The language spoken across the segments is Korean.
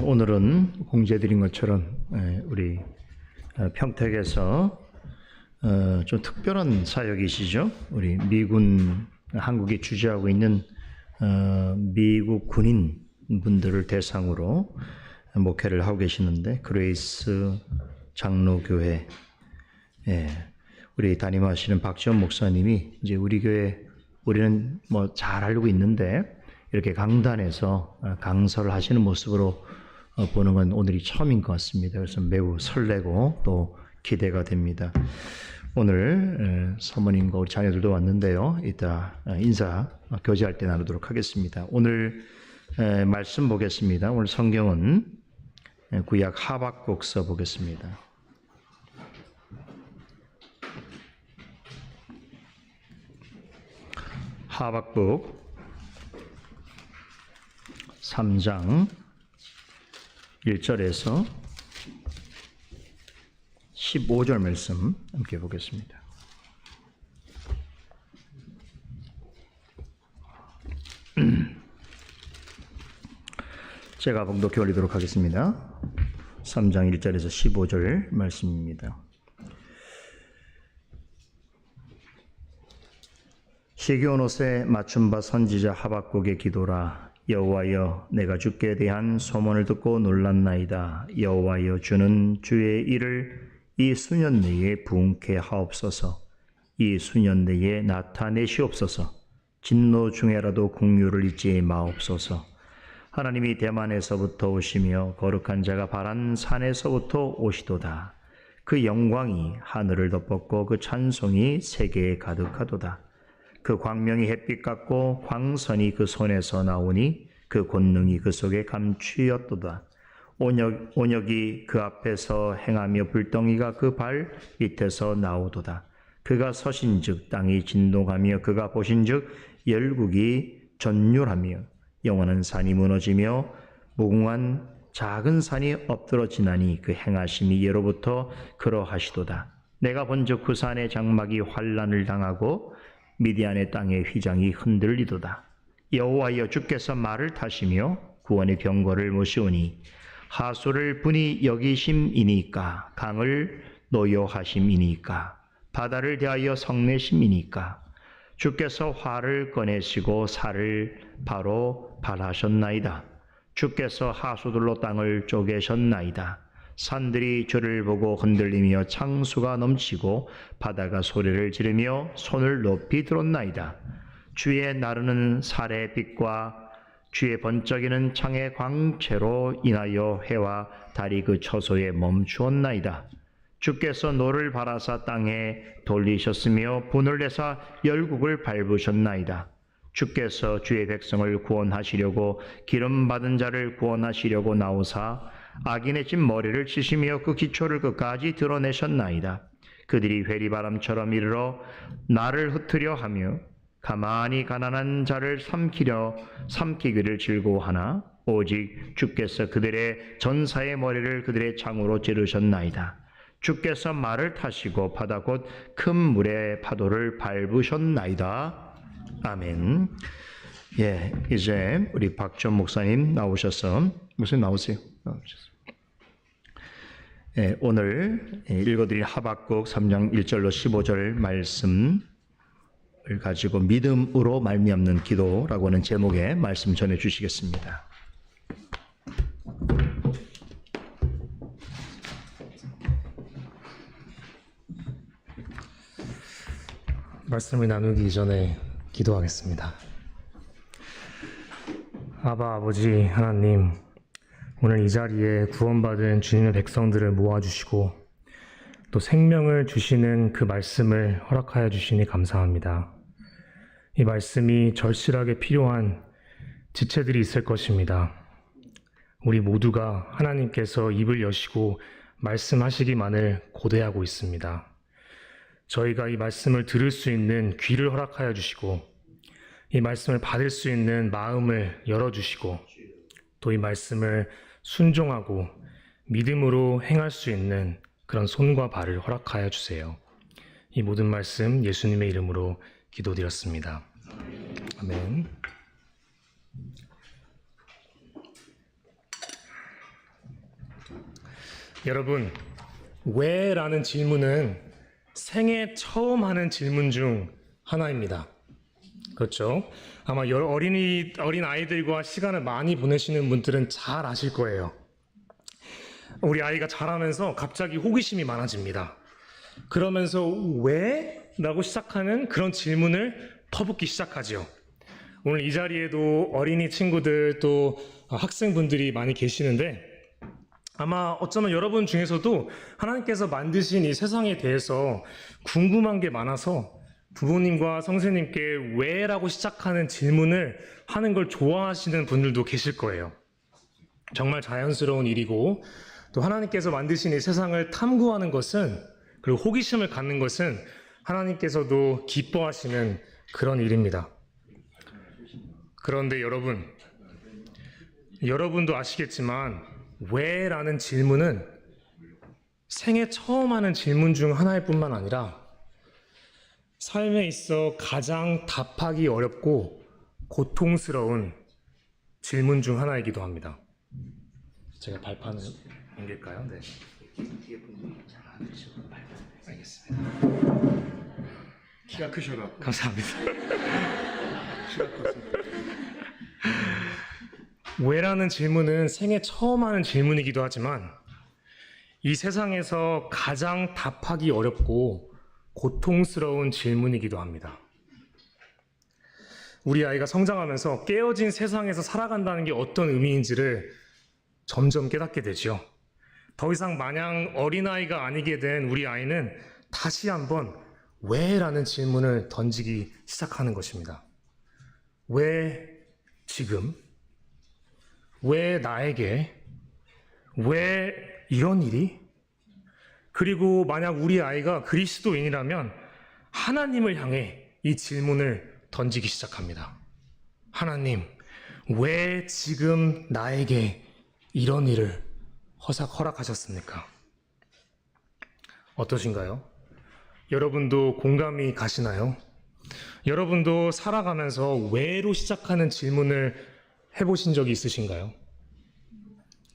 오늘은 공지해드린 것처럼 우리 평택에서 좀 특별한 사역이시죠. 우리 미군 한국에 주재하고 있는 미국 군인 분들을 대상으로 목회를 하고 계시는데, 그레이스 장로교회 우리 담임하시는 박지원 목사님이 이제 우리 교회, 우리는 뭐 잘 알고 있는데 이렇게 강단에서 강설을 하시는 모습으로 보는 건 오늘이 처음인 것 같습니다. 그래서 매우 설레고 또 기대가 됩니다. 오늘 사모님과 우리 자녀들도 왔는데요. 이따 인사 교제할 때 나누도록 하겠습니다. 오늘 말씀 보겠습니다. 오늘 성경은 구약 하박국서 보겠습니다. 하박국 3장 1절에서 15절 말씀 함께 보겠습니다. 제가 봉독해 올리도록 하겠습니다. 3장 1절에서 15절 말씀입니다. 시기온 옷에 맞춤 바 선지자 하박국의 기도라. 여호와여, 내가 주께 대한 소문을 듣고 놀랐나이다. 여호와여, 주는 주의 일을 이 수년 내에 부응케 하옵소서. 이 수년 내에 나타내시옵소서. 진노 중에라도 긍휼을 잊지 마옵소서. 하나님이 대만에서부터 오시며 거룩한 자가 바란 산에서부터 오시도다. 그 영광이 하늘을 덮었고 그 찬송이 세계에 가득하도다. 그 광명이 햇빛 같고 광선이 그 손에서 나오니 그 권능이 그 속에 감추었도다. 온역이 그 앞에서 행하며 불덩이가 그 발 밑에서 나오도다. 그가 서신즉 땅이 진동하며 그가 보신즉 열국이 전율하며 영원한 산이 무너지며 무궁한 작은 산이 엎드러지나니 그 행하심이 예로부터 그러하시도다. 내가 본즉 그 산의 장막이 환란을 당하고 미디안의 땅의 휘장이 흔들리도다. 여호와여, 주께서 말을 타시며 구원의 병거를 모시오니 하수를 분이 여기심이니까, 강을 노여하심이니까, 바다를 대하여 성내심이니까. 주께서 활을 꺼내시고 살을 바로 발하셨나이다. 주께서 하수들로 땅을 쪼개셨나이다. 산들이 주를 보고 흔들리며 창수가 넘치고 바다가 소리를 지르며 손을 높이 들었나이다. 주의 나르는 살의 빛과 주의 번쩍이는 창의 광채로 인하여 해와 달이 그 처소에 멈추었나이다. 주께서 노를 바라사 땅에 돌리셨으며 분을 내사 열국을 밟으셨나이다. 주께서 주의 백성을 구원하시려고 기름 받은 자를 구원하시려고 나오사 악인의 집 머리를 치시며 그 기초를 끝까지 드러내셨나이다. 그들이 회리바람처럼 이르러 나를 흩으려 하며 가만히 가난한 자를 삼키기를 즐거워하나 오직 주께서 그들의 전사의 머리를 그들의 창으로 찌르셨나이다. 주께서 말을 타시고 바다 곧 큰 물의 파도를 밟으셨나이다. 아멘. 이제 우리 박전 목사님 나오셔서, 목사님 나오세요. 오늘 읽어드릴 하박국 3장 1절로 15절 말씀을 가지고 믿음으로 말미암는 기도라고 하는 제목의 말씀 전해 주시겠습니다. 말씀을 나누기 전에 기도하겠습니다. 아버지 하나님, 오늘 이 자리에 구원받은 주님의 백성들을 모아주시고 또 생명을 주시는 그 말씀을 허락하여 주시니 감사합니다. 이 말씀이 절실하게 필요한 지체들이 있을 것입니다. 우리 모두가 하나님께서 입을 여시고 말씀하시기만을 고대하고 있습니다. 저희가 이 말씀을 들을 수 있는 귀를 허락하여 주시고 이 말씀을 받을 수 있는 마음을 열어주시고 또 이 말씀을 순종하고 믿음으로 행할 수 있는 그런 손과 발을 허락하여 주세요. 이 모든 말씀 예수님의 이름으로 기도드렸습니다. 아멘. 여러분, 왜? 라는 질문은 생애 처음 하는 질문 중 하나입니다. 그렇죠? 아마 어린 아이들과 시간을 많이 보내시는 분들은 잘 아실 거예요. 우리 아이가 자라면서 갑자기 호기심이 많아집니다. 그러면서 왜? 라고 시작하는 그런 질문을 퍼붓기 시작하죠. 오늘 이 자리에도 어린이 친구들 또 학생분들이 많이 계시는데 아마 어쩌면 여러분 중에서도 하나님께서 만드신 이 세상에 대해서 궁금한 게 많아서 부모님과 선생님께 왜? 라고 시작하는 질문을 하는 걸 좋아하시는 분들도 계실 거예요. 정말 자연스러운 일이고 또 하나님께서 만드신 이 세상을 탐구하는 것은 그리고 호기심을 갖는 것은 하나님께서도 기뻐하시는 그런 일입니다. 그런데 여러분도 아시겠지만 왜? 라는 질문은 생애 처음 하는 질문 중 하나일 뿐만 아니라 삶에 있어 가장 답하기 어렵고 고통스러운 질문 중 하나이기도 합니다. 제가 발판을 옮길까요? 네. 뒤에 분이 잘 안 들으시고 발판. 알겠습니다. 키가 크셔갖고. 감사합니다. 키가 커서. 왜라는 질문은 생애 처음 하는 질문이기도 하지만 이 세상에서 가장 답하기 어렵고 고통스러운 질문이기도 합니다. 우리 아이가 성장하면서 깨어진 세상에서 살아간다는 게 어떤 의미인지를 점점 깨닫게 되죠. 더 이상 마냥 어린아이가 아니게 된 우리 아이는 다시 한번 왜? 라는 질문을 던지기 시작하는 것입니다. 왜 지금? 왜 나에게? 왜 이런 일이? 그리고 만약 우리 아이가 그리스도인이라면 하나님을 향해 이 질문을 던지기 시작합니다. 하나님, 왜 지금 나에게 이런 일을 허락하셨습니까? 어떠신가요? 여러분도 공감이 가시나요? 여러분도 살아가면서 왜로 시작하는 질문을 해보신 적이 있으신가요?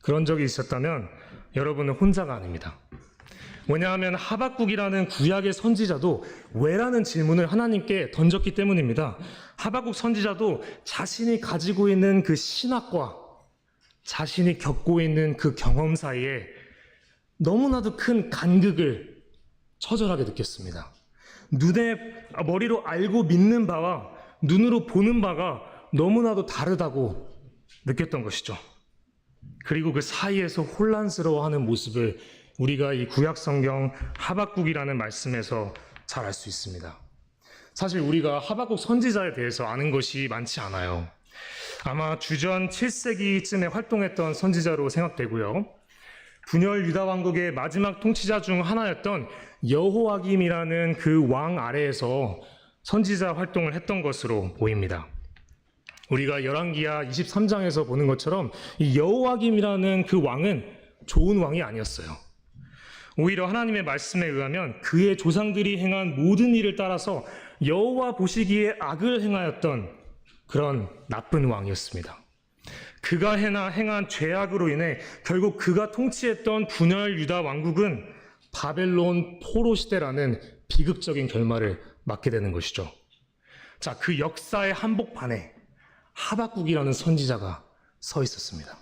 그런 적이 있었다면 여러분은 혼자가 아닙니다. 왜냐하면 하박국이라는 구약의 선지자도 왜라는 질문을 하나님께 던졌기 때문입니다. 하박국 선지자도 자신이 가지고 있는 그 신학과 자신이 겪고 있는 그 경험 사이에 너무나도 큰 간극을 처절하게 느꼈습니다. 머리로 알고 믿는 바와 눈으로 보는 바가 너무나도 다르다고 느꼈던 것이죠. 그리고 그 사이에서 혼란스러워하는 모습을 우리가 이 구약 성경 하박국이라는 말씀에서 잘 알 수 있습니다. 사실 우리가 하박국 선지자에 대해서 아는 것이 많지 않아요. 아마 주전 7세기쯤에 활동했던 선지자로 생각되고요. 분열 유다 왕국의 마지막 통치자 중 하나였던 여호와김이라는 그 왕 아래에서 선지자 활동을 했던 것으로 보입니다. 우리가 열왕기하 23장에서 보는 것처럼 이 여호와김이라는 그 왕은 좋은 왕이 아니었어요. 오히려 하나님의 말씀에 의하면 그의 조상들이 행한 모든 일을 따라서 여호와 보시기에 악을 행하였던 그런 나쁜 왕이었습니다. 그가 행한 죄악으로 인해 결국 그가 통치했던 분열 유다 왕국은 바벨론 포로 시대라는 비극적인 결말을 맞게 되는 것이죠. 자, 그 역사의 한복판에 하박국이라는 선지자가 서 있었습니다.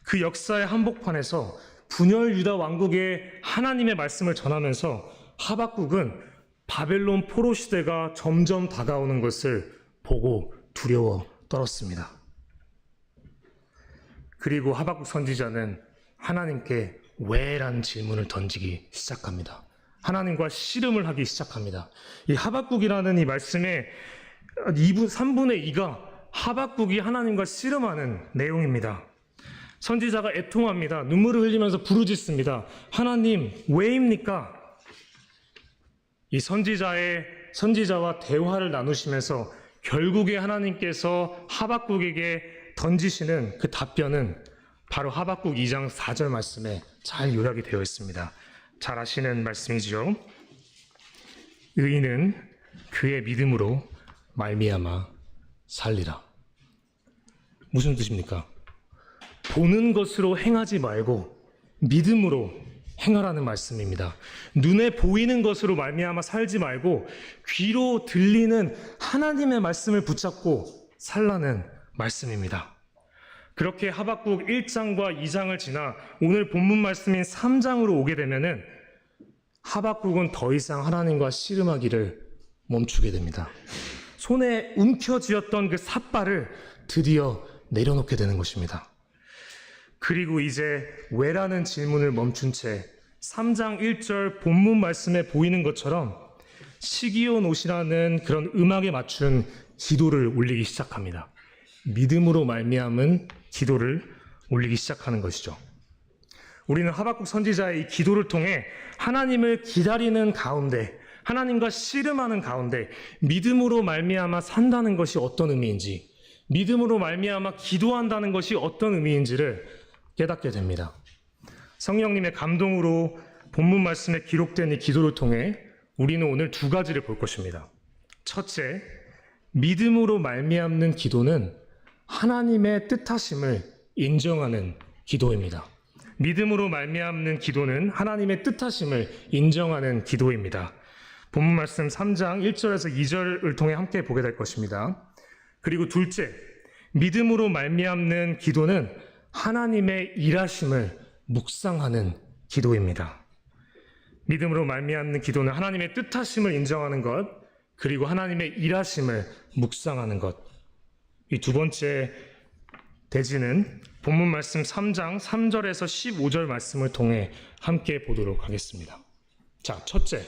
그 역사의 한복판에서 분열 유다 왕국의 하나님의 말씀을 전하면서 하박국은 바벨론 포로 시대가 점점 다가오는 것을 보고 두려워 떨었습니다. 그리고 하박국 선지자는 하나님께 왜라는 질문을 던지기 시작합니다. 하나님과 씨름을 하기 시작합니다. 이 하박국이라는 이 말씀의 3분의 2가 하박국이 하나님과 씨름하는 내용입니다. 선지자가 애통합니다. 눈물을 흘리면서 부르짖습니다. 하나님, 왜입니까? 이 선지자와 대화를 나누시면서 결국에 하나님께서 하박국에게 던지시는 그 답변은 바로 하박국 2장 4절 말씀에 잘 요약이 되어 있습니다. 잘 아시는 말씀이지요. 의인은 그의 믿음으로 말미암아 살리라. 무슨 뜻입니까? 보는 것으로 행하지 말고 믿음으로 행하라는 말씀입니다. 눈에 보이는 것으로 말미암아 살지 말고 귀로 들리는 하나님의 말씀을 붙잡고 살라는 말씀입니다. 그렇게 하박국 1장과 2장을 지나 오늘 본문 말씀인 3장으로 오게 되면은 하박국은 더 이상 하나님과 씨름하기를 멈추게 됩니다. 손에 움켜쥐었던 그 삿발을 드디어 내려놓게 되는 것입니다. 그리고 이제 왜라는 질문을 멈춘 채 3장 1절 본문 말씀에 보이는 것처럼 시기온 옷이라는 그런 음악에 맞춘 기도를 올리기 시작합니다. 믿음으로 말미암은 기도를 올리기 시작하는 것이죠. 우리는 하박국 선지자의 이 기도를 통해 하나님을 기다리는 가운데, 하나님과 씨름하는 가운데 믿음으로 말미암아 산다는 것이 어떤 의미인지, 믿음으로 말미암아 기도한다는 것이 어떤 의미인지를 깨닫게 됩니다. 성령님의 감동으로 본문 말씀에 기록된 이 기도를 통해 우리는 오늘 두 가지를 볼 것입니다. 첫째, 믿음으로 말미암는 기도는 하나님의 뜻하심을 인정하는 기도입니다. 믿음으로 말미암는 기도는 하나님의 뜻하심을 인정하는 기도입니다. 본문 말씀 3장 1절에서 2절을 통해 함께 보게 될 것입니다. 그리고 둘째, 믿음으로 말미암는 기도는 하나님의 일하심을 묵상하는 기도입니다. 믿음으로 말미암는 기도는 하나님의 뜻하심을 인정하는 것, 그리고 하나님의 일하심을 묵상하는 것. 이 두 번째 대지는 본문 말씀 3장 3절에서 15절 말씀을 통해 함께 보도록 하겠습니다. 자, 첫째,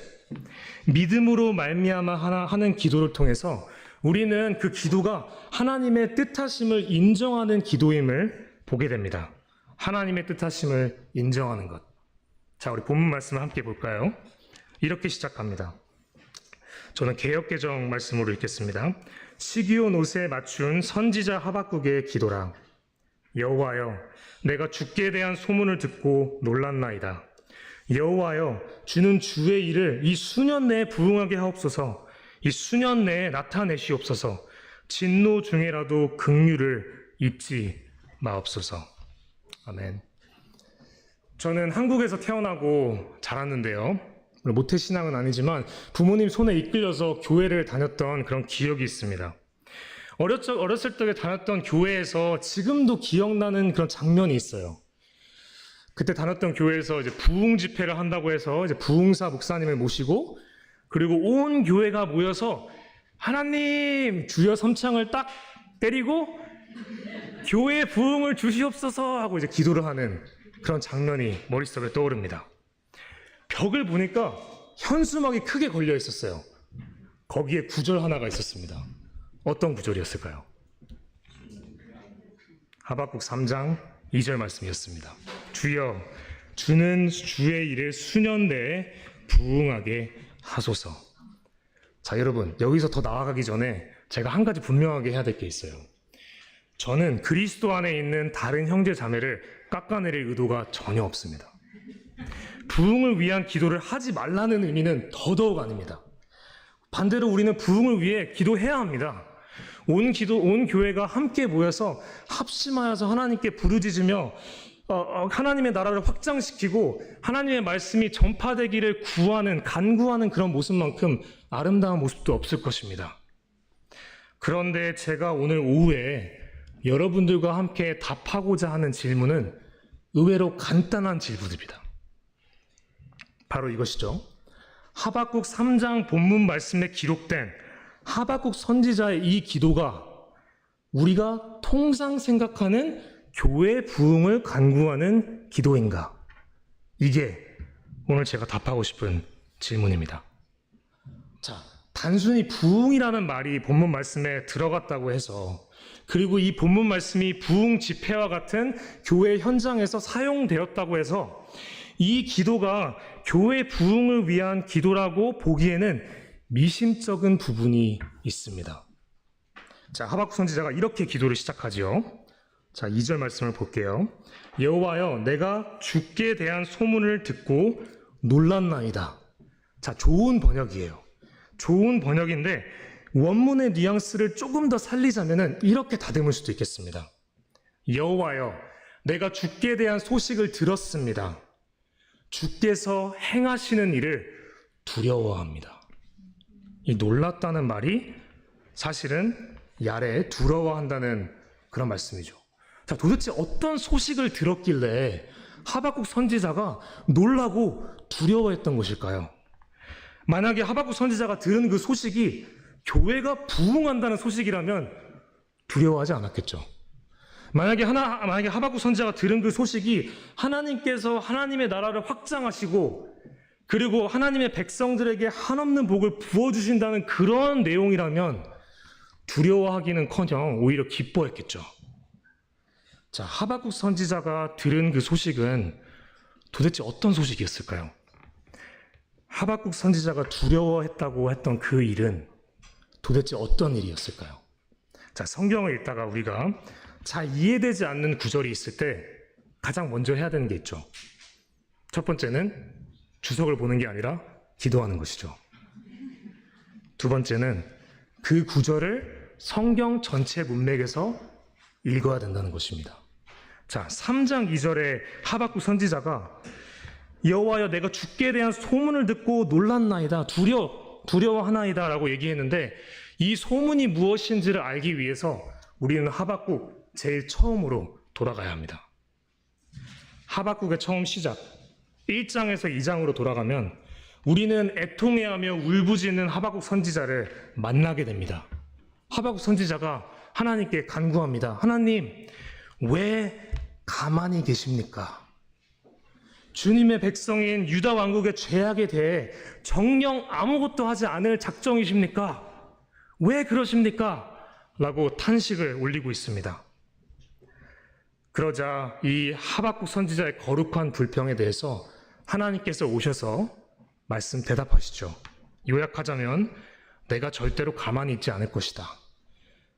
믿음으로 말미암아 하는 기도를 통해서 우리는 그 기도가 하나님의 뜻하심을 인정하는 기도임을 보게 됩니다. 하나님의 뜻하심을 인정하는 것. 자, 우리 본문 말씀을 함께 볼까요? 이렇게 시작합니다. 저는 개역개정 말씀으로 읽겠습니다. 시기온 옷에 맞춘 선지자 하박국의 기도라. 여호와여, 내가 주께 대한 소문을 듣고 놀랐나이다. 여호와여, 주는 주의 일을 이 수년 내에 부응하게 하옵소서. 이 수년 내에 나타내시옵소서. 진노 중에라도 긍휼을 잊지 마옵소서. 아멘. 저는 한국에서 태어나고 자랐는데요. 모태신앙은 아니지만 부모님 손에 이끌려서 교회를 다녔던 그런 기억이 있습니다. 어렸을 적에 다녔던 교회에서 지금도 기억나는 그런 장면이 있어요. 그때 다녔던 교회에서 이제 부흥 집회를 한다고 해서 이제 부흥사 목사님을 모시고, 그리고 온 교회가 모여서 하나님 주여 섬창을 딱 때리고 교회 부흥을 주시옵소서 하고 이제 기도를 하는 그런 장면이 머릿속에 떠오릅니다. 벽을 보니까 현수막이 크게 걸려 있었어요. 거기에 구절 하나가 있었습니다. 어떤 구절이었을까요? 하박국 3장 2절 말씀이었습니다. 주여, 주는 주의 일을 수년 내에 부응하게 하소서. 자, 여러분, 여기서 더 나아가기 전에 제가 한 가지 분명하게 해야 될 게 있어요. 저는 그리스도 안에 있는 다른 형제 자매를 깎아내릴 의도가 전혀 없습니다. 부흥을 위한 기도를 하지 말라는 의미는 더더욱 아닙니다. 반대로 우리는 부흥을 위해 기도해야 합니다. 온 교회가 함께 모여서 합심하여서 하나님께 부르짖으며 하나님의 나라를 확장시키고 하나님의 말씀이 전파되기를 간구하는 그런 모습만큼 아름다운 모습도 없을 것입니다. 그런데 제가 오늘 오후에 여러분들과 함께 답하고자 하는 질문은 의외로 간단한 질문입니다. 바로 이것이죠. 하박국 3장 본문 말씀에 기록된 하박국 선지자의 이 기도가 우리가 통상 생각하는 교회 부흥을 간구하는 기도인가? 이게 오늘 제가 답하고 싶은 질문입니다. 자, 단순히 부흥이라는 말이 본문 말씀에 들어갔다고 해서, 그리고 이 본문 말씀이 부흥 집회와 같은 교회 현장에서 사용되었다고 해서 이 기도가 교회 부흥을 위한 기도라고 보기에는 미심쩍은 부분이 있습니다. 자, 하박국 선지자가 이렇게 기도를 시작하지요. 자, 2절 말씀을 볼게요. 여호와여, 내가 주께 대한 소문을 듣고 놀랐나이다. 자, 좋은 번역이에요. 좋은 번역인데 원문의 뉘앙스를 조금 더 살리자면은 이렇게 다듬을 수도 있겠습니다. 여호와여, 내가 주께 대한 소식을 들었습니다. 주께서 행하시는 일을 두려워합니다. 이 놀랐다는 말이 사실은 야래 두려워한다는 그런 말씀이죠. 자, 도대체 어떤 소식을 들었길래 하박국 선지자가 놀라고 두려워했던 것일까요? 만약에 하박국 선지자가 들은 그 소식이 교회가 부흥한다는 소식이라면 두려워하지 않았겠죠. 만약에 하박국 선지자가 들은 그 소식이 하나님께서 하나님의 나라를 확장하시고 그리고 하나님의 백성들에게 한없는 복을 부어주신다는 그런 내용이라면 두려워하기는커녕 오히려 기뻐했겠죠. 자, 하박국 선지자가 들은 그 소식은 도대체 어떤 소식이었을까요? 하박국 선지자가 두려워했다고 했던 그 일은 도대체 어떤 일이었을까요? 자, 성경을 읽다가 우리가 잘 이해되지 않는 구절이 있을 때 가장 먼저 해야 되는 게 있죠. 첫 번째는 주석을 보는 게 아니라 기도하는 것이죠. 두 번째는 그 구절을 성경 전체 문맥에서 읽어야 된다는 것입니다. 자, 3장 2절에 하박국 선지자가 여호와여, 내가 주께 대한 소문을 듣고 놀랐나이다, 두려워하나이다 라고 얘기했는데 이 소문이 무엇인지를 알기 위해서 우리는 하박국 제일 처음으로 돌아가야 합니다. 하박국의 처음 시작 1장에서 2장으로 돌아가면 우리는 애통해하며 울부짖는 하박국 선지자를 만나게 됩니다. 하박국 선지자가 하나님께 간구합니다. 하나님, 왜 가만히 계십니까? 주님의 백성인 유다 왕국의 죄악에 대해 정녕 아무것도 하지 않을 작정이십니까? 왜 그러십니까? 라고 탄식을 올리고 있습니다. 그러자 이 하박국 선지자의 거룩한 불평에 대해서 하나님께서 오셔서 말씀 대답하시죠. 요약하자면 내가 절대로 가만히 있지 않을 것이다.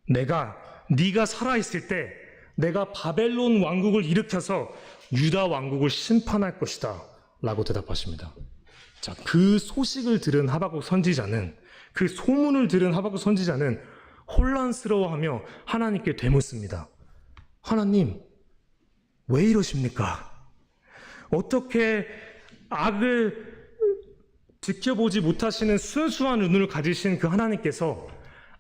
네가 살아있을 때 내가 바벨론 왕국을 일으켜서 유다 왕국을 심판할 것이다 라고 대답하십니다. 자, 그 소식을 들은 하박국 선지자는, 그 소문을 들은 하박국 선지자는 혼란스러워하며 하나님께 되묻습니다. 하나님, 왜 이러십니까? 어떻게 악을 지켜보지 못하시는 순수한 눈을 가지신 그 하나님께서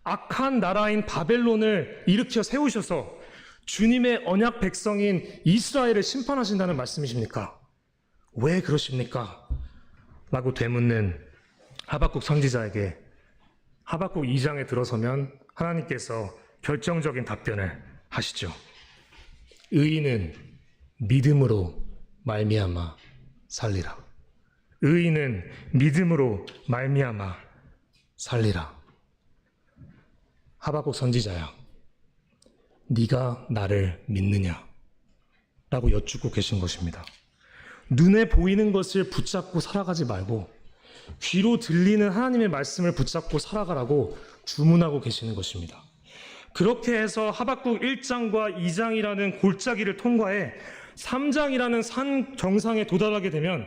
악한 나라인 바벨론을 일으켜 세우셔서 주님의 언약 백성인 이스라엘을 심판하신다는 말씀이십니까? 왜 그러십니까? 라고 되묻는 하박국 선지자에게 하박국 2장에 들어서면 하나님께서 결정적인 답변을 하시죠. 의인은 믿음으로 말미암아 살리라. 의인은 믿음으로 말미암아 살리라. 하박국 선지자야, 네가 나를 믿느냐? 라고 여쭙고 계신 것입니다. 눈에 보이는 것을 붙잡고 살아가지 말고 귀로 들리는 하나님의 말씀을 붙잡고 살아가라고 주문하고 계시는 것입니다. 그렇게 해서 하박국 1장과 2장이라는 골짜기를 통과해 3장이라는 산 정상에 도달하게 되면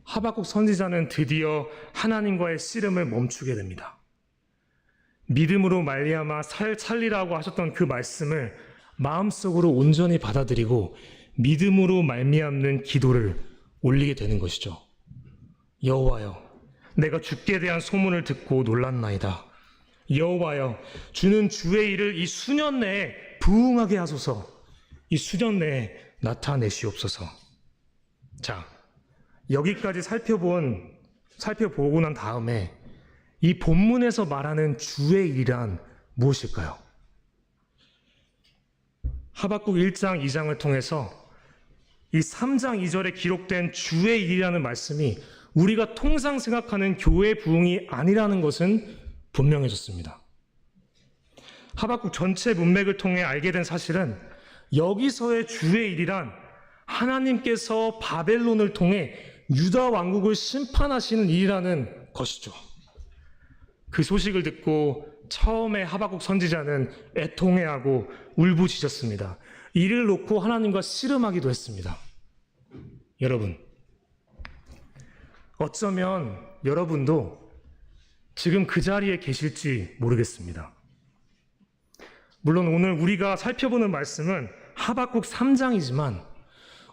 하박국 선지자는 드디어 하나님과의 씨름을 멈추게 됩니다. 믿음으로 말미암아 살리라고 하셨던 그 말씀을 마음속으로 온전히 받아들이고 믿음으로 말미암는 기도를 올리게 되는 것이죠. 여호와여, 내가 주께 대한 소문을 듣고 놀랐나이다. 여호와여, 주는 주의 일을 이 수년 내에 부흥하게 하소서. 이 수년 내에 나타내시옵소서. 자, 여기까지 살펴보고 난 다음에 이 본문에서 말하는 주의 일이란 무엇일까요? 하박국 1장, 2장을 통해서 이 3장 2절에 기록된 주의 일이라는 말씀이 우리가 통상 생각하는 교회 부흥이 아니라는 것은 분명해졌습니다. 하박국 전체 문맥을 통해 알게 된 사실은 여기서의 주의 일이란 하나님께서 바벨론을 통해 유다 왕국을 심판하시는 일이라는 것이죠. 그 소식을 듣고 처음에 하박국 선지자는 애통해하고 울부짖었습니다. 이를 놓고 하나님과 씨름하기도 했습니다. 여러분, 어쩌면 여러분도 지금 그 자리에 계실지 모르겠습니다. 물론 오늘 우리가 살펴보는 말씀은 하박국 3장이지만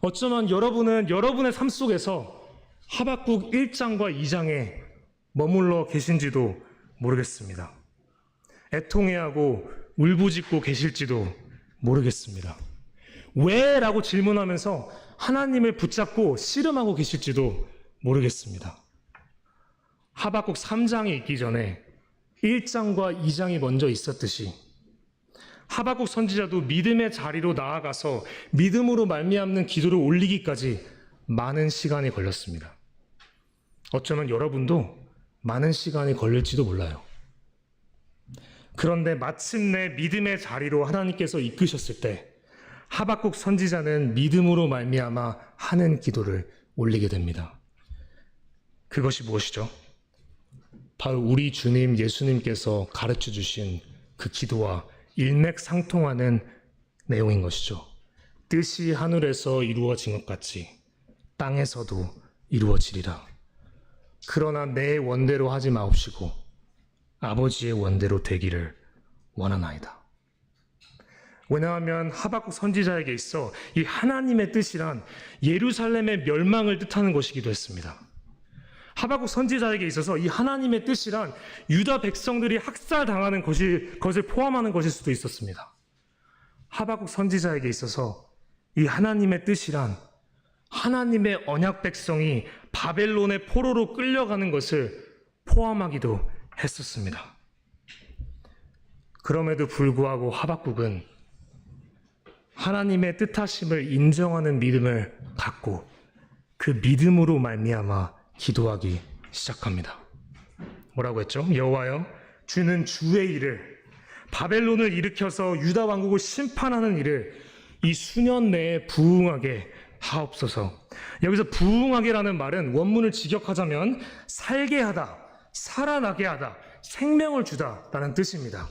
어쩌면 여러분은 여러분의 삶 속에서 하박국 1장과 2장에 머물러 계신지도 모르겠습니다. 애통해하고 울부짖고 계실지도 모르겠습니다. 왜? 라고 질문하면서 하나님을 붙잡고 씨름하고 계실지도 모르겠습니다. 하박국 3장이 있기 전에 1장과 2장이 먼저 있었듯이 하박국 선지자도 믿음의 자리로 나아가서 믿음으로 말미암는 기도를 올리기까지 많은 시간이 걸렸습니다. 어쩌면 여러분도 많은 시간이 걸릴지도 몰라요. 그런데 마침내 믿음의 자리로 하나님께서 이끄셨을 때 하박국 선지자는 믿음으로 말미암아 하는 기도를 올리게 됩니다. 그것이 무엇이죠? 바로 우리 주님 예수님께서 가르쳐 주신 그 기도와 일맥상통하는 내용인 것이죠. 뜻이 하늘에서 이루어진 것 같이 땅에서도 이루어지리라. 그러나 내 원대로 하지 마옵시고 아버지의 원대로 되기를 원하나이다. 왜냐하면 하박국 선지자에게 있어 이 하나님의 뜻이란 예루살렘의 멸망을 뜻하는 것이기도 했습니다. 하박국 선지자에게 있어서 이 하나님의 뜻이란 유다 백성들이 학살당하는 것을 포함하는 것일 수도 있었습니다. 하박국 선지자에게 있어서 이 하나님의 뜻이란 하나님의 언약 백성이 바벨론의 포로로 끌려가는 것을 포함하기도 했었습니다. 그럼에도 불구하고 하박국은 하나님의 뜻하심을 인정하는 믿음을 갖고 그 믿음으로 말미암아 기도하기 시작합니다. 뭐라고 했죠? 여호와여, 주는 주의 일을, 바벨론을 일으켜서 유다 왕국을 심판하는 일을 이 수년 내에 부응하게 하옵소서. 여기서 부응하게라는 말은 원문을 직역하자면 살게 하다, 살아나게 하다, 생명을 주다라는 뜻입니다.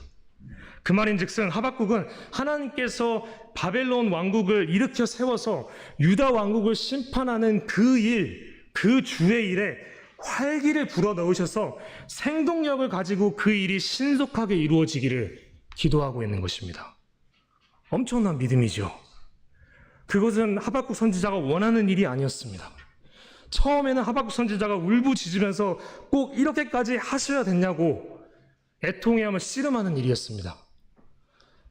그 말인즉슨 하박국은 하나님께서 바벨론 왕국을 일으켜 세워서 유다 왕국을 심판하는 그 일, 그 주의 일에 활기를 불어넣으셔서 생동력을 가지고 그 일이 신속하게 이루어지기를 기도하고 있는 것입니다. 엄청난 믿음이죠. 그것은 하박국 선지자가 원하는 일이 아니었습니다. 처음에는 하박국 선지자가 울부짖으면서 꼭 이렇게까지 하셔야 됐냐고 애통해하며 씨름하는 일이었습니다.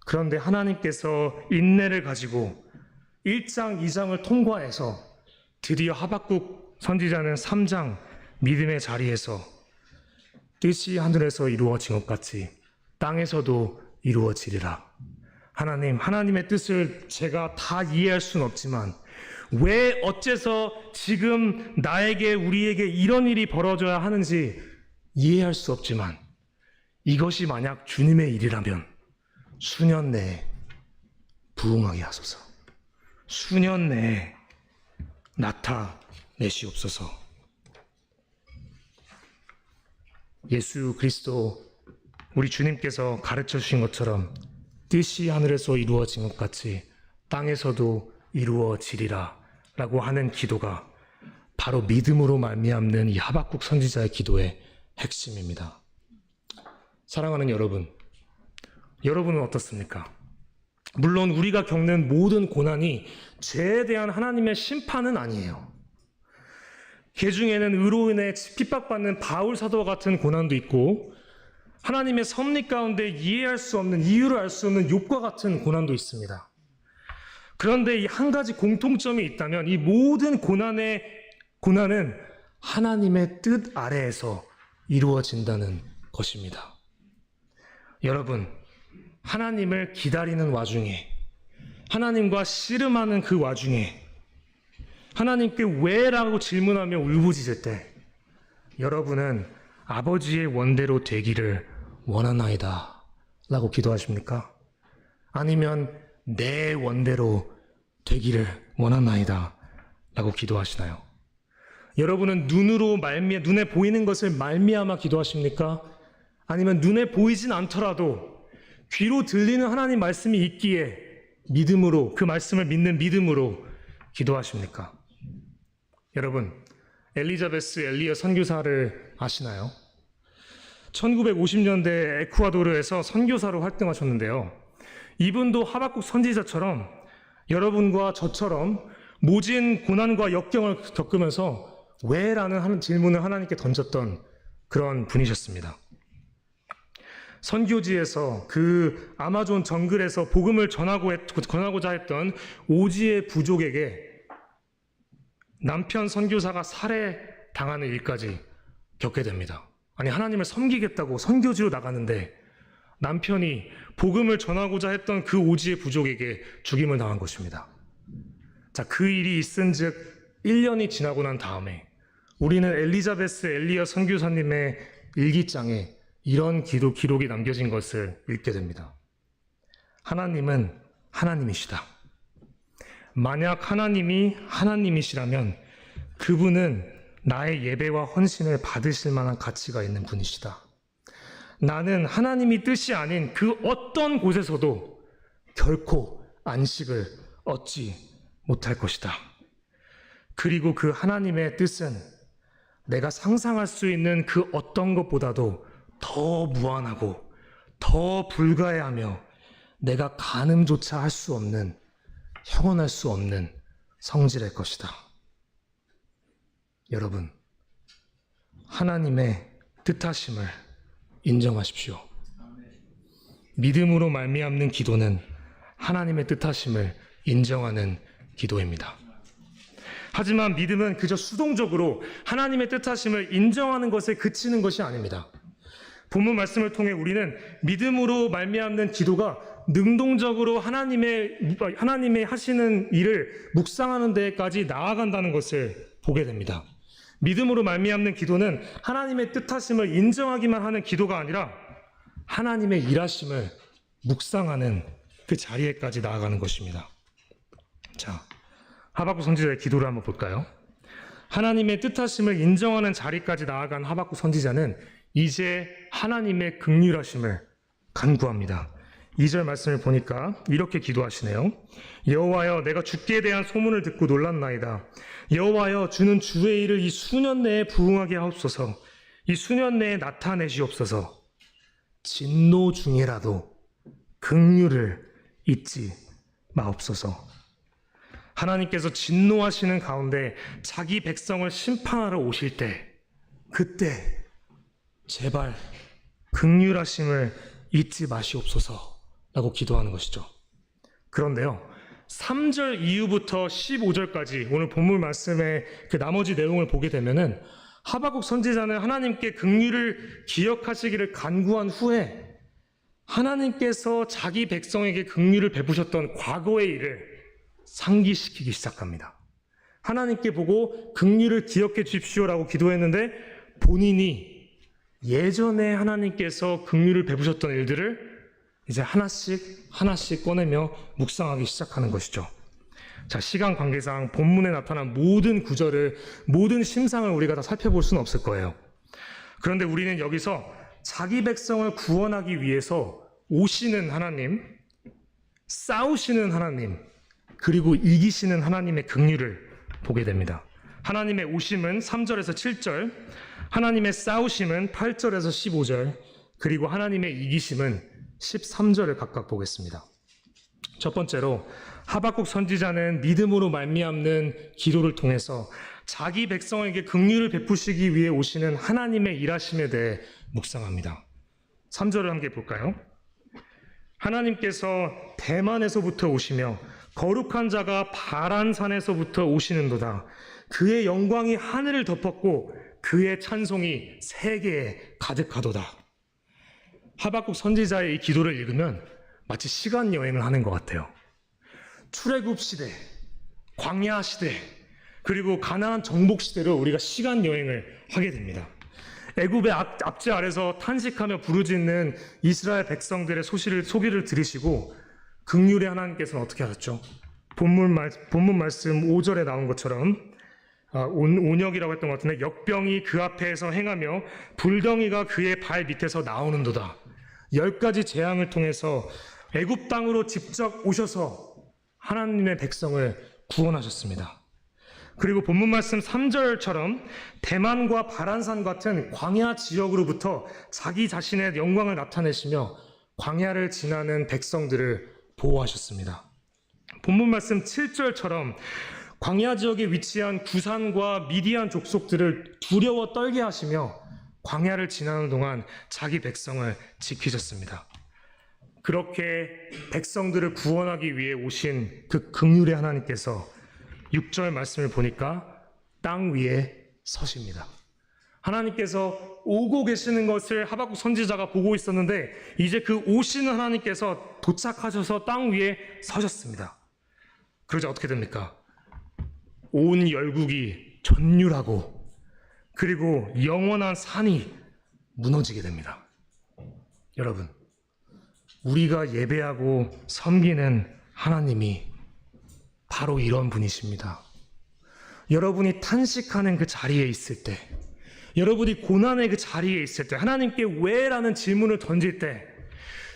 그런데 하나님께서 인내를 가지고 1장, 2장을 통과해서 드디어 하박국 선지자는 3장 믿음의 자리에서 뜻이 하늘에서 이루어진 것 같이 땅에서도 이루어지리라. 하나님의 뜻을 제가 다 이해할 수는 없지만 왜 어째서 지금 나에게 우리에게 이런 일이 벌어져야 하는지 이해할 수 없지만 이것이 만약 주님의 일이라면 수년 내에 부응하게 하소서. 수년 내에 나타내시옵소서. 예수 그리스도 우리 주님께서 가르쳐 주신 것처럼 뜻이 하늘에서 이루어진 것 같이 땅에서도 이루어지리라 라고 하는 기도가 바로 믿음으로 말미암는 이 하박국 선지자의 기도의 핵심입니다. 사랑하는 여러분, 여러분은 어떻습니까? 물론 우리가 겪는 모든 고난이 죄에 대한 하나님의 심판은 아니에요. 그 중에는 의로 인해 핍박받는 바울 사도와 같은 고난도 있고 하나님의 섭리 가운데 이해할 수 없는, 이유를 알 수 없는 욥과 같은 고난도 있습니다. 그런데 이 한 가지 공통점이 있다면 이 모든 고난은 하나님의 뜻 아래에서 이루어진다는 것입니다. 여러분, 하나님을 기다리는 와중에, 하나님과 씨름하는 그 와중에 하나님께 왜라고 질문하며 울부짖을 때 여러분은 아버지의 원대로 되기를 원하나이다 라고 기도하십니까? 아니면 내 원대로 되기를 원하나이다 라고 기도하시나요? 여러분은 눈에 보이는 것을 말미암아 기도하십니까? 아니면 눈에 보이진 않더라도 귀로 들리는 하나님 말씀이 있기에 믿음으로, 그 말씀을 믿는 믿음으로 기도하십니까? 여러분, 엘리자베스 엘리어 선교사를 아시나요? 1950년대 에쿠아도르에서 선교사로 활동하셨는데요. 이분도 하박국 선지자처럼 여러분과 저처럼 모진 고난과 역경을 겪으면서 왜라는 질문을 하나님께 던졌던 그런 분이셨습니다. 선교지에서 그 아마존 정글에서 복음을 전하고자 했던 오지의 부족에게 남편 선교사가 살해당하는 일까지 겪게 됩니다. 아니, 하나님을 섬기겠다고 선교지로 나갔는데 남편이 복음을 전하고자 했던 그 오지의 부족에게 죽임을 당한 것입니다. 자, 그 일이 있은 즉 1년이 지나고 난 다음에 우리는 엘리자베스 엘리어 선교사님의 일기장에 이런 기록이 남겨진 것을 읽게 됩니다. 하나님은 하나님이시다. 만약 하나님이 하나님이시라면 그분은 나의 예배와 헌신을 받으실 만한 가치가 있는 분이시다. 나는 하나님이 뜻이 아닌 그 어떤 곳에서도 결코 안식을 얻지 못할 것이다. 그리고 그 하나님의 뜻은 내가 상상할 수 있는 그 어떤 것보다도 더 무한하고 더 불가해하며 내가 가늠조차 할 수 없는, 형언할 수 없는 성질일 것이다. 여러분, 하나님의 뜻하심을 인정하십시오. 믿음으로 말미암는 기도는 하나님의 뜻하심을 인정하는 기도입니다. 하지만 믿음은 그저 수동적으로 하나님의 뜻하심을 인정하는 것에 그치는 것이 아닙니다. 본문 말씀을 통해 우리는 믿음으로 말미암는 기도가 능동적으로 하나님의 하시는 일을 묵상하는 데까지 나아간다는 것을 보게 됩니다. 믿음으로 말미암는 기도는 하나님의 뜻하심을 인정하기만 하는 기도가 아니라 하나님의 일하심을 묵상하는 그 자리에까지 나아가는 것입니다. 자, 하박국 선지자의 기도를 한번 볼까요? 하나님의 뜻하심을 인정하는 자리까지 나아간 하박국 선지자는 이제 하나님의 긍휼하심을 간구합니다. 2절 말씀을 보니까 이렇게 기도하시네요. 여호와여, 내가 주께 대한 소문을 듣고 놀랐나이다. 여호와여, 주는 주의 일을 이 수년 내에 부응하게 하옵소서. 이 수년 내에 나타내시옵소서. 진노 중에라도 긍휼을 잊지 마옵소서. 하나님께서 진노하시는 가운데 자기 백성을 심판하러 오실 때, 그때 제발 긍휼하심을 잊지 마시옵소서라고 기도하는 것이죠. 그런데요, 3절 이후부터 15절까지 오늘 본문 말씀의 그 나머지 내용을 보게 되면은 하박국 선지자는 하나님께 긍휼을 기억하시기를 간구한 후에 하나님께서 자기 백성에게 긍휼을 베푸셨던 과거의 일을 상기시키기 시작합니다. 하나님께 보고 긍휼을 기억해 주십시오라고 기도했는데 본인이 예전에 하나님께서 긍휼을 베푸셨던 일들을 이제 하나씩 꺼내며 묵상하기 시작하는 것이죠. 자, 시간 관계상 본문에 나타난 모든 구절을, 모든 심상을 우리가 다 살펴볼 수는 없을 거예요. 그런데 우리는 여기서 자기 백성을 구원하기 위해서 오시는 하나님, 싸우시는 하나님, 그리고 이기시는 하나님의 긍휼을 보게 됩니다. 하나님의 오심은 3절에서 7절, 하나님의 싸우심은 8절에서 15절, 그리고 하나님의 이기심은 13절을 각각 보겠습니다. 첫 번째로 하박국 선지자는 믿음으로 말미암는 기도를 통해서 자기 백성에게 긍휼을 베푸시기 위해 오시는 하나님의 일하심에 대해 묵상합니다. 3절을 함께 볼까요? 하나님께서 대만에서부터 오시며 거룩한 자가 바란산에서부터 오시는도다. 그의 영광이 하늘을 덮었고 그의 찬송이 세계에 가득하도다. 하박국 선지자의 이 기도를 읽으면 마치 시간 여행을 하는 것 같아요. 출애굽 시대, 광야 시대, 그리고 가나안 정복 시대로 우리가 시간 여행을 하게 됩니다. 애굽의 압제 아래서 탄식하며 부르짖는 이스라엘 백성들의 소리를 들으시고 긍휼의 하나님께서는 어떻게 하셨죠? 본문 말씀 5절에 나온 것처럼 온역이라고 했던 것 같은데 역병이 그 앞에서 행하며 불덩이가 그의 발 밑에서 나오는도다. 10가지 재앙을 통해서 애굽 땅으로 직접 오셔서 하나님의 백성을 구원하셨습니다. 그리고 본문 말씀 3절처럼 대만과 바란산 같은 광야 지역으로부터 자기 자신의 영광을 나타내시며 광야를 지나는 백성들을 보호하셨습니다. 본문 말씀 7절처럼 광야 지역에 위치한 구산과 미디안 족속들을 두려워 떨게 하시며 광야를 지나는 동안 자기 백성을 지키셨습니다. 그렇게 백성들을 구원하기 위해 오신 그 긍휼의 하나님께서 6절 말씀을 보니까 땅 위에 서십니다. 하나님께서 오고 계시는 것을 하박국 선지자가 보고 있었는데 이제 그 오시는 하나님께서 도착하셔서 땅 위에 서셨습니다. 그러자 어떻게 됩니까? 온 열국이 전율하고 그리고 영원한 산이 무너지게 됩니다. 여러분, 우리가 예배하고 섬기는 하나님이 바로 이런 분이십니다. 여러분이 탄식하는 그 자리에 있을 때, 여러분이 고난의 그 자리에 있을 때, 하나님께 왜? 라는 질문을 던질 때,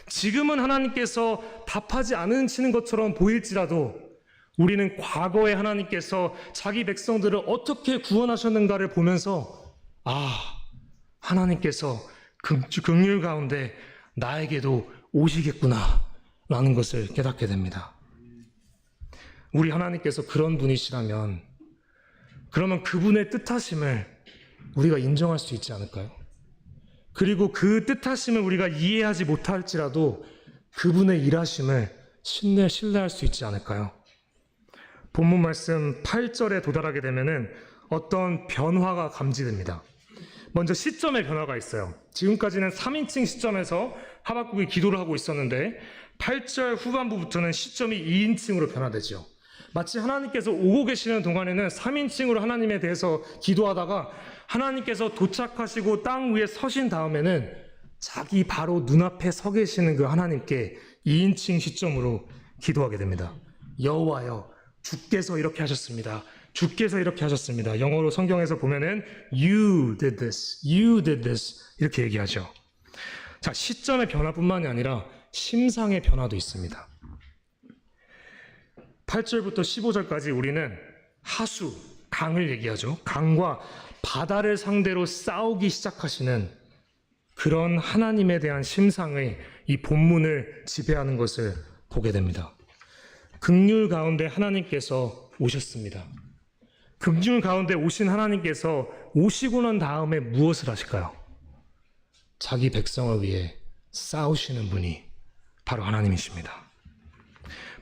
지금은 하나님께서 답하지 않으시는 것처럼 보일지라도 우리는 과거에 하나님께서 자기 백성들을 어떻게 구원하셨는가를 보면서 하나님께서 긍휼 가운데 나에게도 오시겠구나 라는 것을 깨닫게 됩니다. 우리 하나님께서 그런 분이시라면 그러면 그분의 뜻하심을 우리가 인정할 수 있지 않을까요? 그리고 그 뜻하심을 우리가 이해하지 못할지라도 그분의 일하심을 신뢰할 수 있지 않을까요? 본문 말씀 8절에 도달하게 되면은 어떤 변화가 감지됩니다. 먼저 시점의 변화가 있어요. 지금까지는 3인칭 시점에서 하박국이 기도를 하고 있었는데 8절 후반부부터는 시점이 2인칭으로 변화되죠. 마치 하나님께서 오고 계시는 동안에는 3인칭으로 하나님에 대해서 기도하다가 하나님께서 도착하시고 땅 위에 서신 다음에는 자기 바로 눈앞에 서 계시는 그 하나님께 2인칭 시점으로 기도하게 됩니다. 여호와여, 주께서 이렇게 하셨습니다. 주께서 이렇게 하셨습니다. 영어로 성경에서 보면은 You did this, you did this 이렇게 얘기하죠. 자, 시점의 변화뿐만이 아니라 심상의 변화도 있습니다. 8절부터 15절까지 우리는 하수, 강을 얘기하죠. 강과 바다를 상대로 싸우기 시작하시는 그런 하나님에 대한 심상의 이 본문을 지배하는 것을 보게 됩니다. 긍휼 가운데 하나님께서 오셨습니다. 긍휼 가운데 오신 하나님께서 오시고 난 다음에 무엇을 하실까요? 자기 백성을 위해 싸우시는 분이 바로 하나님이십니다.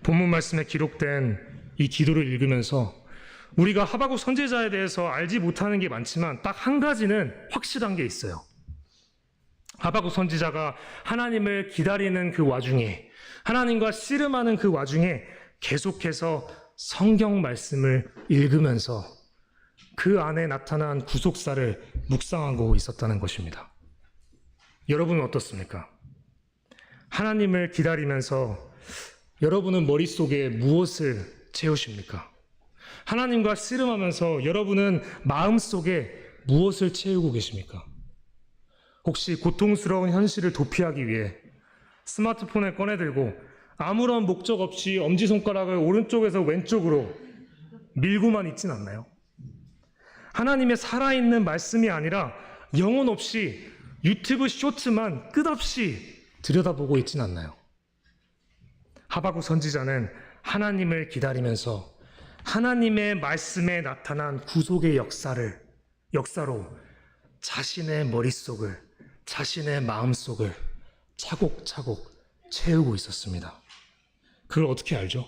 본문 말씀에 기록된 이 기도를 읽으면서 우리가 하박국 선지자에 대해서 알지 못하는 게 많지만 딱 한 가지는 확실한 게 있어요. 하박국 선지자가 하나님을 기다리는 그 와중에, 하나님과 씨름하는 그 와중에 계속해서 성경 말씀을 읽으면서 그 안에 나타난 구속사를 묵상하고 있었다는 것입니다. 여러분은 어떻습니까? 하나님을 기다리면서 여러분은 머릿속에 무엇을 채우십니까? 하나님과 씨름하면서 여러분은 마음속에 무엇을 채우고 계십니까? 혹시 고통스러운 현실을 도피하기 위해 스마트폰을 꺼내들고 아무런 목적 없이 엄지손가락을 오른쪽에서 왼쪽으로 밀고만 있진 않나요? 하나님의 살아있는 말씀이 아니라 영혼 없이 유튜브 쇼츠만 끝없이 들여다보고 있진 않나요? 하박국 선지자는 하나님을 기다리면서 하나님의 말씀에 나타난 구속의 역사로 자신의 머릿속을, 자신의 마음속을 차곡차곡 채우고 있었습니다. 그걸 어떻게 알죠?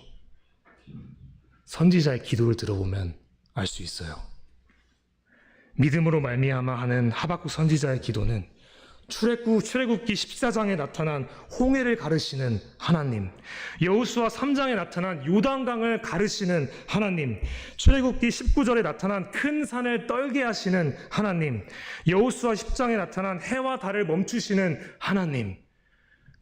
선지자의 기도를 들어보면 알 수 있어요. 믿음으로 말미암아 하는 하박국 선지자의 기도는 출애굽기 14장에 나타난 홍해를 가르시는 하나님, 여호수아 3장에 나타난 요단강을 가르시는 하나님, 출애굽기 19절에 나타난 큰 산을 떨게 하시는 하나님, 여호수아 10장에 나타난 해와 달을 멈추시는 하나님,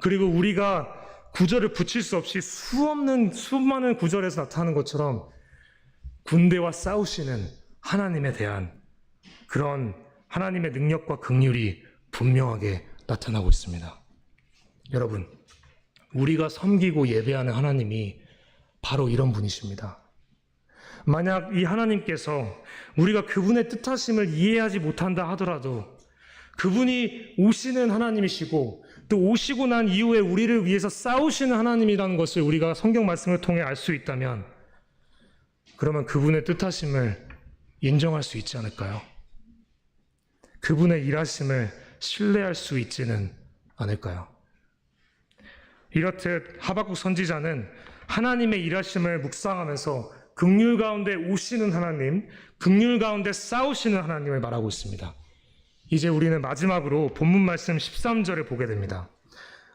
그리고 우리가 구절을 붙일 수 없이 수많은 구절에서 나타나는 것처럼 군대와 싸우시는 하나님에 대한 그런 하나님의 능력과 긍휼이 분명하게 나타나고 있습니다. 여러분, 우리가 섬기고 예배하는 하나님이 바로 이런 분이십니다. 만약 이 하나님께서 우리가 그분의 뜻하심을 이해하지 못한다 하더라도 그분이 오시는 하나님이시고 또 오시고 난 이후에 우리를 위해서 싸우시는 하나님이라는 것을 우리가 성경 말씀을 통해 알 수 있다면 그러면 그분의 뜻하심을 인정할 수 있지 않을까요? 그분의 일하심을 신뢰할 수 있지는 않을까요? 이렇듯 하박국 선지자는 하나님의 일하심을 묵상하면서 긍휼 가운데 오시는 하나님, 긍휼 가운데 싸우시는 하나님을 말하고 있습니다. 이제 우리는 마지막으로 본문 말씀 13절을 보게 됩니다.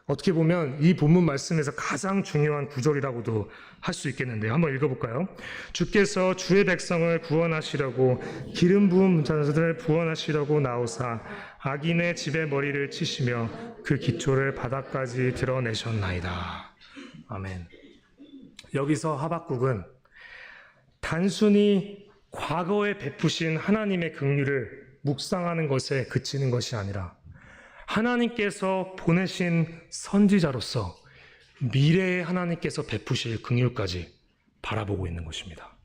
어떻게 보면 이 본문 말씀에서 가장 중요한 구절이라고도 할 수 있겠는데요. 한번 읽어볼까요? 주께서 주의 백성을 구원하시려고 기름 부은 자들을 구원하시려고 나오사 악인의 집에 머리를 치시며 그 기초를 바닥까지 드러내셨나이다. 아멘. 여기서 하박국은 단순히 과거에 베푸신 하나님의 긍휼을 묵상하는 것에 그치는 것이 아니라 하나님께서 보내신 선지자로서 미래의 하나님께서 베푸실 긍휼까지 바라보고 있는 것입니다.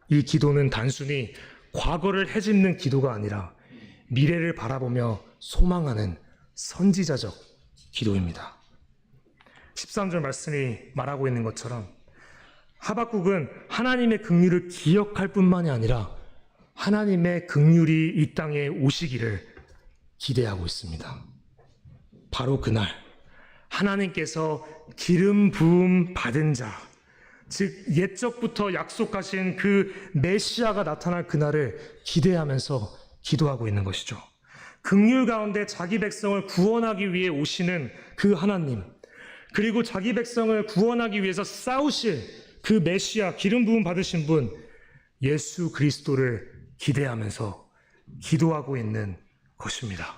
이 기도는 단순히 과거를 헤집는 기도가 아니라 미래를 바라보며 소망하는 선지자적 기도입니다. 13절 말씀이 말하고 있는 것처럼 하박국은 하나님의 긍휼을 기억할 뿐만이 아니라 하나님의 긍휼이 이 땅에 오시기를 기대하고 있습니다. 바로 그날 하나님께서 기름 부음 받은 자, 즉 옛적부터 약속하신 그 메시아가 나타날 그날을 기대하면서 기도하고 있는 것이죠. 긍휼 가운데 자기 백성을 구원하기 위해 오시는 그 하나님, 그리고 자기 백성을 구원하기 위해서 싸우실 그 메시아, 기름 부음 받으신 분 예수 그리스도를 기대하면서 기도하고 있는 것입니다.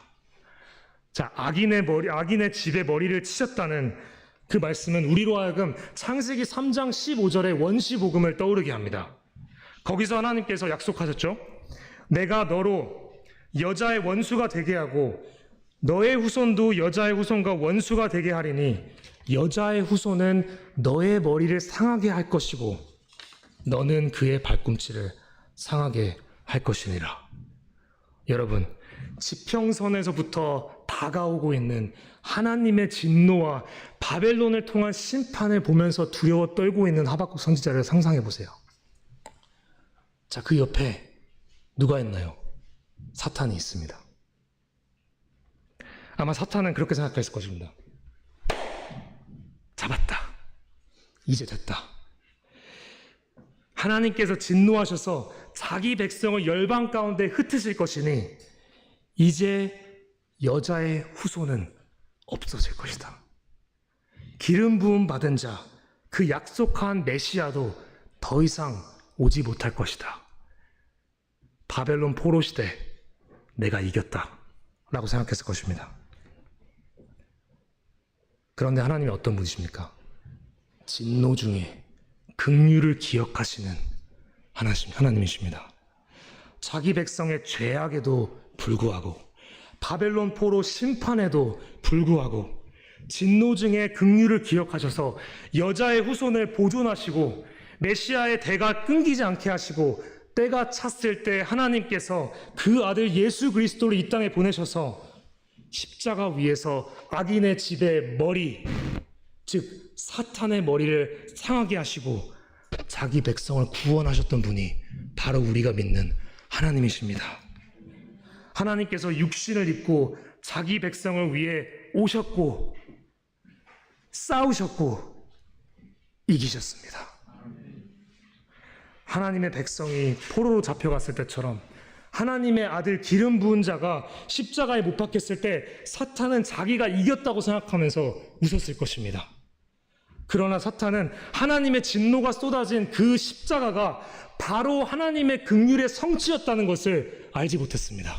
자, 악인의 집에 머리를 치셨다는 그 말씀은 우리로 하여금 창세기 3장 15절의 원시복음을 떠오르게 합니다. 거기서 하나님께서 약속하셨죠. 내가 너로 여자의 원수가 되게 하고 너의 후손도 여자의 후손과 원수가 되게 하리니 여자의 후손은 너의 머리를 상하게 할 것이고 너는 그의 발꿈치를 상하게 할 것이니라. 여러분, 지평선에서부터 다가오고 있는 하나님의 진노와 바벨론을 통한 심판을 보면서 두려워 떨고 있는 하박국 선지자를 상상해 보세요. 자, 그 옆에 누가 있나요? 사탄이 있습니다. 아마 사탄은 그렇게 생각했을 것입니다. 잡았다. 이제 됐다. 하나님께서 진노하셔서 자기 백성을 열방 가운데 흩으실 것이니 이제 여자의 후손은 없어질 것이다. 기름 부음 받은 자, 그 약속한 메시아도 더 이상 오지 못할 것이다. 바벨론 포로 시대 내가 이겼다 라고 생각했을 것입니다. 그런데 하나님이 어떤 분이십니까? 진노 중에 긍휼을 기억하시는 하나님이십니다. 자기 백성의 죄악에도 불구하고 바벨론 포로 심판에도 불구하고 진노 중에 긍휼을 기억하셔서 여자의 후손을 보존하시고 메시아의 대가 끊기지 않게 하시고 때가 찼을 때 하나님께서 그 아들 예수 그리스도를 이 땅에 보내셔서 십자가 위에서 악인의 집의 머리, 즉 사탄의 머리를 상하게 하시고 자기 백성을 구원하셨던 분이 바로 우리가 믿는 하나님이십니다. 하나님께서 육신을 입고 자기 백성을 위해 오셨고 싸우셨고 이기셨습니다. 하나님의 백성이 포로로 잡혀갔을 때처럼 하나님의 아들 기름 부은 자가 십자가에 못 박혔을 때 사탄은 자기가 이겼다고 생각하면서 웃었을 것입니다. 그러나 사탄은 하나님의 진노가 쏟아진 그 십자가가 바로 하나님의 긍휼의 성취였다는 것을 알지 못했습니다.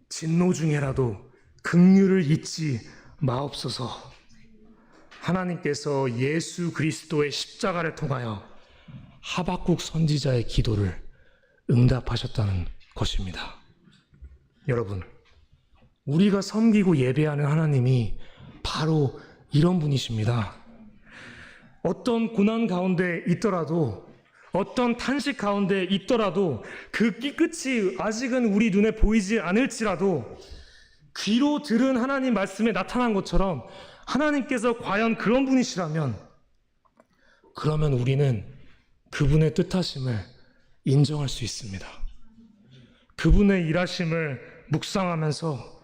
진노 중에라도 긍휼을 잊지 마옵소서. 하나님께서 예수 그리스도의 십자가를 통하여 하박국 선지자의 기도를 응답하셨다는 것입니다. 여러분, 우리가 섬기고 예배하는 하나님이 바로 이런 분이십니다. 어떤 고난 가운데 있더라도, 어떤 탄식 가운데 있더라도, 그 끝이 아직은 우리 눈에 보이지 않을지라도 귀로 들은 하나님 말씀에 나타난 것처럼 하나님께서 과연 그런 분이시라면, 그러면 우리는 그분의 뜻하심을 인정할 수 있습니다. 그분의 일하심을 묵상하면서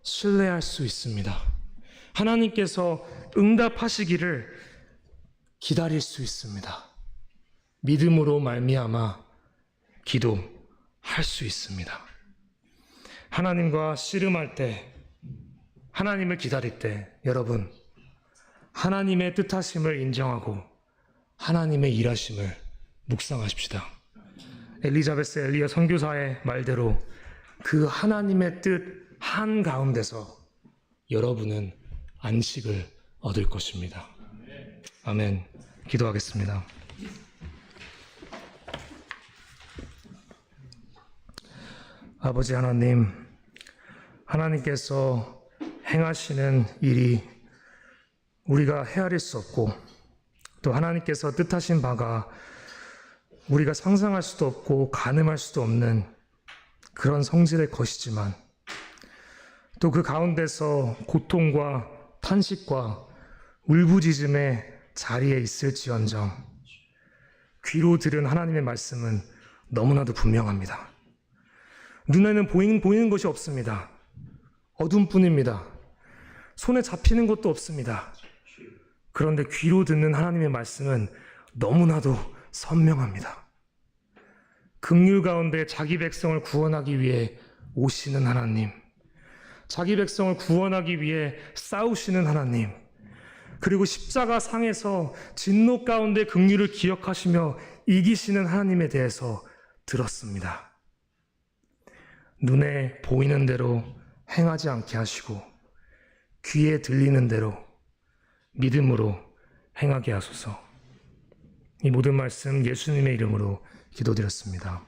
신뢰할 수 있습니다. 하나님께서 응답하시기를 기다릴 수 있습니다. 믿음으로 말미암아 기도할 수 있습니다. 하나님과 씨름할 때, 하나님을 기다릴 때, 여러분, 하나님의 뜻하심을 인정하고 하나님의 일하심을 묵상하십시다. 엘리자베스 엘리야 선교사의 말대로 그 하나님의 뜻 한가운데서 여러분은 안식을 얻을 것입니다. 아멘. 기도하겠습니다. 아버지 하나님, 하나님께서 행하시는 일이 우리가 헤아릴 수 없고, 또 하나님께서 뜻하신 바가 우리가 상상할 수도 없고 가늠할 수도 없는 그런 성질의 것이지만, 또 그 가운데서 고통과 탄식과 울부짖음의 자리에 있을지언정 귀로 들은 하나님의 말씀은 너무나도 분명합니다. 눈에는 보이는 것이 없습니다. 어둠뿐입니다. 손에 잡히는 것도 없습니다. 그런데 귀로 듣는 하나님의 말씀은 너무나도 선명합니다. 긍휼 가운데 자기 백성을 구원하기 위해 오시는 하나님, 자기 백성을 구원하기 위해 싸우시는 하나님, 그리고 십자가 상에서 진노 가운데 긍휼을 기억하시며 이기시는 하나님에 대해서 들었습니다. 눈에 보이는 대로 행하지 않게 하시고 귀에 들리는 대로 믿음으로 행하게 하소서. 이 모든 말씀 예수님의 이름으로 기도드렸습니다.